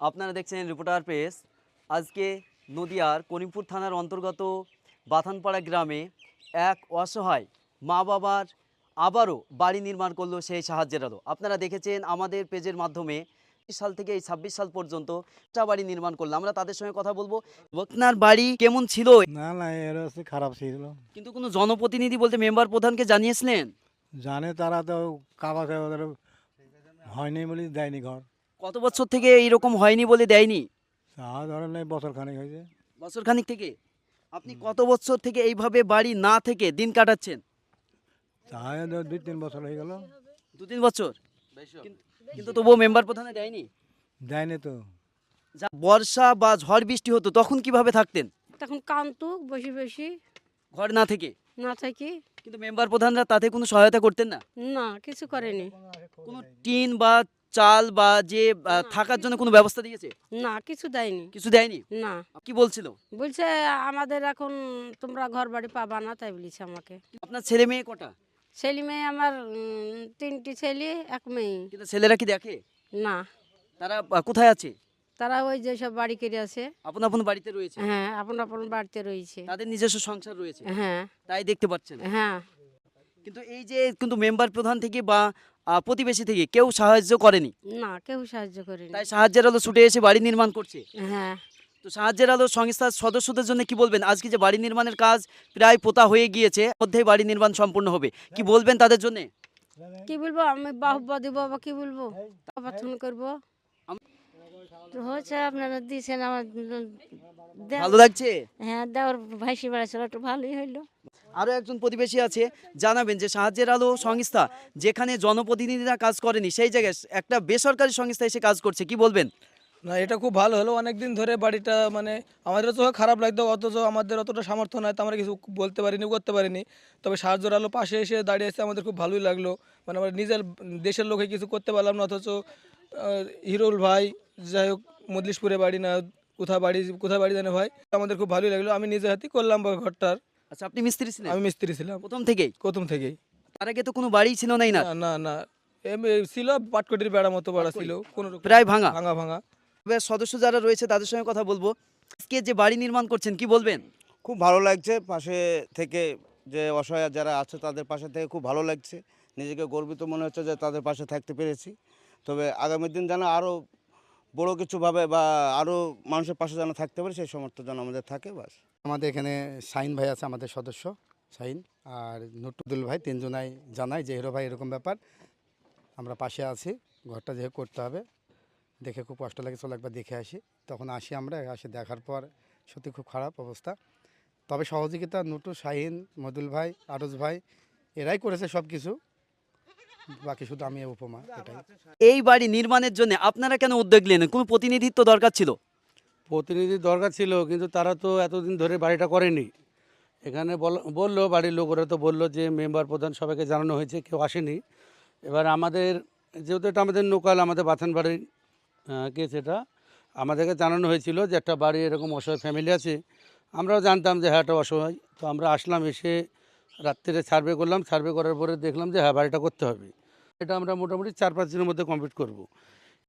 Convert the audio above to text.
আপনারা দেখছেন reporter press. আজকে নদিয়ার করিমপুর থানার অন্তর্গত বাথানপাড়া গ্রামে এক অসহায় মা বাবার আবারও বাড়ি নির্মাণ করলো সেই সাহায্যের আলো। আপনারা দেখেছেন আমাদের পেজের মাধ্যমে ২০ সাল থেকে এই ২৬ সাল পর্যন্ত একটা বাড়ি নির্মাণ করলো। আমরা তাদের সঙ্গে কথা বলবো। আপনার বাড়ি কেমন ছিল? না না এর হচ্ছে খারাপ ছিল। কিন্তু কোনো জনপ্রতিনিধি বলতে মেম্বার প্রধানকে জানিয়েছিলেন? জানে তারা তো কাগজে ওদের হয়নি বলে দেয়নি ঘর। কত বছর থেকে এইরকম হয়নি বলে দেয়নি? তা ধরেন এই বছর খানিক হয়েছে। বছর খানিক থেকে। আপনি কত বছর থেকে এইভাবে বাড়ি না থেকে দিন কাটাচ্ছেন? তাই 2-3 বছর হয়ে গেল। 2-3 বছর। কিন্তু তবুও মেম্বার প্রধানে দেয়নি। দেয়নি তো। বর্ষা বা ঝড় বৃষ্টি হতো তখন কিভাবে থাকতেন? তখন কান্তু বসে বসে ঘর না থেকে। না থাকি। কিন্তু মেম্বার প্রধানরা তাতে কোনো সহায়তা করতেন না? না কিছু করেনি। কোনো টিন বা চাল বা যে থাকার জন্য কোনো ব্যবস্থা দিয়েছে? না কিছু দেয়নি। কিছু দেয়নি। না কি বলছিল? বলছে আমাদের এখন তোমরা ঘর বাড়ি পাবা না, তাই বলেছে আমাকে। আপনার ছেলে মেয়ে কটা? ছেলে মেয়ে আমার 3টি ছেলে 1 মেয়ে। কিন্তু ছেলেরা কি দেখে? না তারা কোথায় আছে? তারা ওই যে সব বাড়ি করে আছে। আপন আপন বাড়িতে রয়েছে। হ্যাঁ আপন আপন বাড়িতে রয়েছে। তাদের নিজস্ব সংসার রয়েছে। হ্যাঁ তাই দেখতে পাচ্ছেন। হ্যাঁ কিন্তু এই যে মেম্বার প্রধান থেকে বা প্রতিবেশী থেকে কেউ সাহায্য করেনি। না কেউ সাহায্য করেনি। তাই সাহায্যের আলো ছুটে এসে বাড়ি নির্মাণ করছে। হ্যাঁ তো সাহায্যের আলো সংস্থার সদস্যদের জন্য কি বলবেন? আজকে যে বাড়ি নির্মাণের কাজ প্রায় পোতা হয়ে গিয়েছে, মধ্যেই বাড়ি নির্মাণ সম্পূর্ণ হবে, কি বলবেন তাদের জন্য? কি বলবো, আমি বাহুবা দিব বা কি বলবো, সমর্থন করবো। তো হচ্ছে আপনারা দিয়েছেন আমার ভালো লাগছে? হ্যাঁ দেওয়ার ভাইসি বেড়াছিল, একটু ভালোই হইলো। আরও একজন প্রতিবেশী আছে, জানাবেন যে সাহায্যের আলো সংস্থা যেখানে জনপ্রতিনিধিরা কাজ করেনি সেই জায়গায় একটা বেসরকারি সংস্থা এসে কাজ করছে, কি বলবেন? না, এটা খুব ভালো হলো। অনেক দিন ধরে বাড়িটা মানে আমাদের তো খারাপ লাগতো, অথচ আমাদের অতটা সামর্থ্য নয়, তো আমরা কিছু বলতে পারিনি, করতে পারিনি। তবে সাহায্যের আলো পাশে এসে দাঁড়িয়েছে, আমাদের খুব ভালোই লাগলো। মানে আমরা নিজের দেশের লোকে কিছু করতে পারলাম না, অথচ হিরুল ভাই, যাই হোক মজলিশপুরে বাড়ি না কোথায় বাড়ি জানে ভাই, আমাদের খুব ভালোই লাগলো। আমি নিজে হাতেই করলাম ঘরটার। আচ্ছা, আপনি মিস্ত্রি ছিলেন? আমি মিস্ত্রি ছিলাম প্রথম থেকেই? প্রথম থেকেই। তার আগে তো কোনো বাড়ি ছিল না? না না না, ছিল পাটকটির বেড়া মতো বাড়া ছিল, কোনো প্রায় ভাঙা। ভাঙা ভাঙা। সদস্য যারা রয়েছে তাদের সঙ্গে কথা বলবো। আজকে যে বাড়ি নির্মাণ করছেন, কি বলবেন? খুব ভালো লাগছে, পাশে থেকে যে অসহায় যারা আছে তাদের পাশে থেকে খুব ভালো লাগছে। নিজেকে গর্বিত মনে হচ্ছে যে তাদের পাশে থাকতে পেরেছি। তবে আগামী দিন যেন আরও বড় কিছুভাবে বা আরও মানুষের পাশে যেন থাকতে পারে, সেই সমর্থ যেন আমাদের থাকে। বাস আমাদের এখানে শাহিন ভাই আছে, আমাদের সদস্য শাহিন আর নটুদুল ভাই, তিনজনাই জানাই যে হিরো ভাই এরকম ব্যাপার, আমরা পাশে আছি, ঘরটা যেহেতু করতে হবে। দেখে খুব কষ্ট লাগে, চলো একবার দেখে আসি। তখন আসি, আমরা আসি, দেখার পর সত্যি খুব খারাপ অবস্থা। তবে সহযোগিতা নটু, শাহিন, মদুল ভাই, আরজ ভাই এরাই করেছে সব কিছু, বাকি শুধু আমি উপমা। এটাই। এই বাড়ি নির্মাণের জন্য আপনারা কেন উদ্যোগ নিলেন? কোনো প্রতিনিধিত্ব দরকার ছিল? প্রতিনিধির দরকার ছিল, কিন্তু তারা তো এতদিন ধরে বাড়িটা করেনি। এখানে বললো বাড়ির লোকেরা তো বললো যে মেম্বার প্রধান সবাইকে জানানো হয়েছে, কেউ আসেনি। এবার আমাদের যেহেতু এটা আমাদের লোকাল, আমাদের বাথান বাড়ির কেস, এটা আমাদেরকে জানানো হয়েছিল যে একটা বাড়ি এরকম অসহায় ফ্যামিলি আছে। আমরাও জানতাম যে হ্যাঁ এটা অসহায়, তো আমরা আসলাম, এসে রাত্রে সার্ভে করলাম। সার্ভে করার পরে দেখলাম যে হ্যাঁ বাড়িটা করতে হবে। এটা আমরা মোটামুটি 4-5 দিনের মধ্যে কমপ্লিট করব।